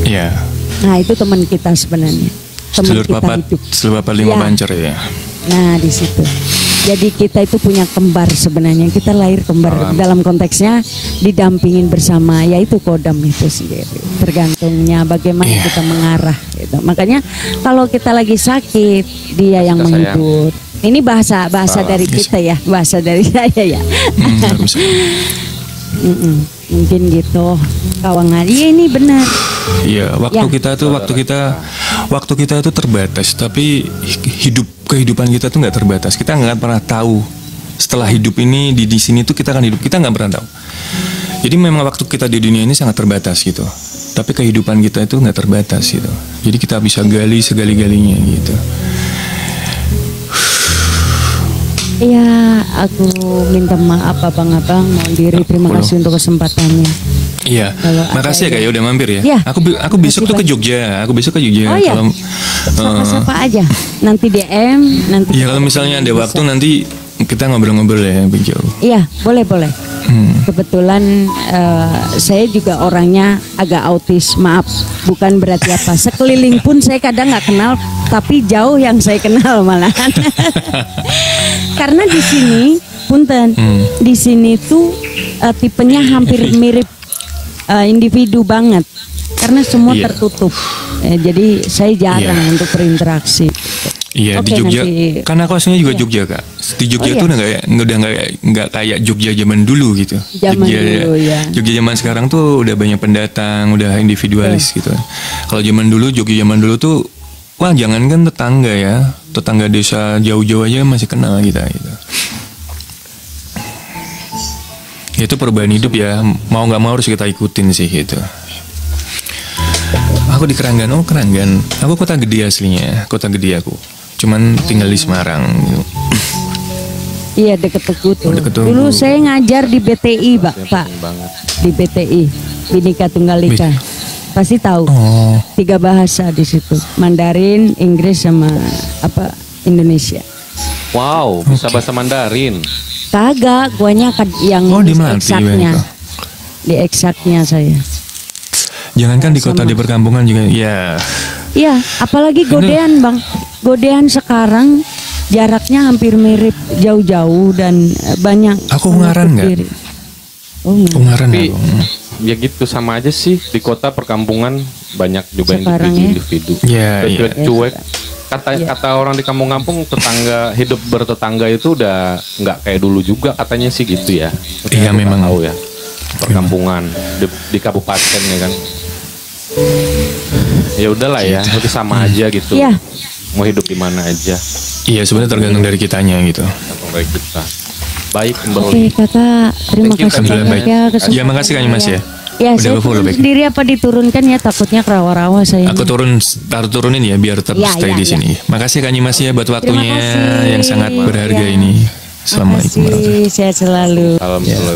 Iya. Nah itu teman kita sebenarnya, teman Sedulur kita papat, hidup. sedulur papat 5 Ya. bancer ya. Nah di situ. Jadi kita itu punya kembar sebenarnya. Kita lahir kembar dalam konteksnya didampingin bersama, yaitu kodam itu sendiri. Tergantungnya bagaimana kita mengarah gitu. Makanya kalau kita lagi sakit, dia yang Kita menghibur. Ini bahasa dari kita ya, bahasa dari saya ya. Mungkin gitu, kawangan. Iya ini benar. Iya, waktu kita itu terbatas, tapi kehidupan kita tuh nggak terbatas. Kita nggak pernah tahu setelah hidup ini di sini tuh kita akan hidup, kita nggak pernah tahu. Jadi memang waktu kita di dunia ini sangat terbatas gitu. Tapi kehidupan kita itu nggak terbatas gitu. Jadi kita bisa gali segali-galinya gitu. Iya, aku minta maaf abang-abang, mohon diri, terima kasih untuk kesempatannya. Iya, makasih ya Kak ya udah mampir ya. Ya, Aku besok tuh ke Jogja. Aku besok ke Jogja. Oh iya. Sapa-sapa aja. Nanti DM, nanti. Iya, kalau misalnya ada waktu nanti kita ngobrol-ngobrol ya, Bu Jo. Iya, boleh. Kebetulan saya juga orangnya agak autis, maaf, bukan berarti apa. Sekeliling pun saya kadang nggak kenal, tapi jauh yang saya kenal malahan. Karena di sini, punten, di sini tuh tipenya hampir mirip individu banget, karena semua tertutup. Jadi saya jarang untuk berinteraksi. Iya, di Jogja, karena aku aslinya juga Jogja Kak. Di Jogja tuh udah nggak kayak Jogja zaman dulu gitu. Jogja zaman sekarang tuh udah banyak pendatang, udah individualis gitu. Kalau Jogja zaman dulu tuh, wah jangankan tetangga desa jauh-jauh aja masih kenal kita gitu. Itu perubahan hidup ya, mau nggak mau harus kita ikutin sih gitu. Aku di Keranggan, Keranggan. Aku kota gede aslinya, kota gede aku. Cuman tinggal di Semarang gitu. Iya, deket Tugu tuh. Dulu saya ngajar di BTI, Pak. Di BTI, Bhinneka Tunggal Ika. Pasti tahu. 3 bahasa di situ. Mandarin, Inggris sama Indonesia. Wow, bisa bahasa Mandarin. Kagak, guanya yang di eksaknya. Di eksaknya saya. Jangankan di kota, di perkampungan juga ya. Iya, apalagi Godean, Bang. Godean sekarang jaraknya hampir mirip, jauh-jauh dan banyak. Aku Ungaran nggak? Ungaran aku. Ya gitu sama aja sih, di kota perkampungan banyak juga individu. Cuek. Kata orang di kampung-kampung, hidup bertetangga itu udah nggak kayak dulu juga katanya sih gitu ya. Iya memang tahu ya. Perkampungan di kabupaten ya kan. Ya udahlah ya, itu sama aja gitu. Iya. Mau hidup di mana aja. Iya, sebenarnya tergantung dari kitanya gitu. Tergantung dari kita. Baik, Mbak Oke, Kakak, terima kasih banyak ya. Ya, makasih Kak Mas ya. Ya, saya sendiri apa diturunkan ya, takutnya rawa-rawa saya. Aku turunin ya biar tetap stay di sini. Makasih Kak Mas ya buat waktunya yang sangat berharga ini. Assalamualaikum warahmatullahi wabarakatuh. Sehat selalu. Alhamdulillah.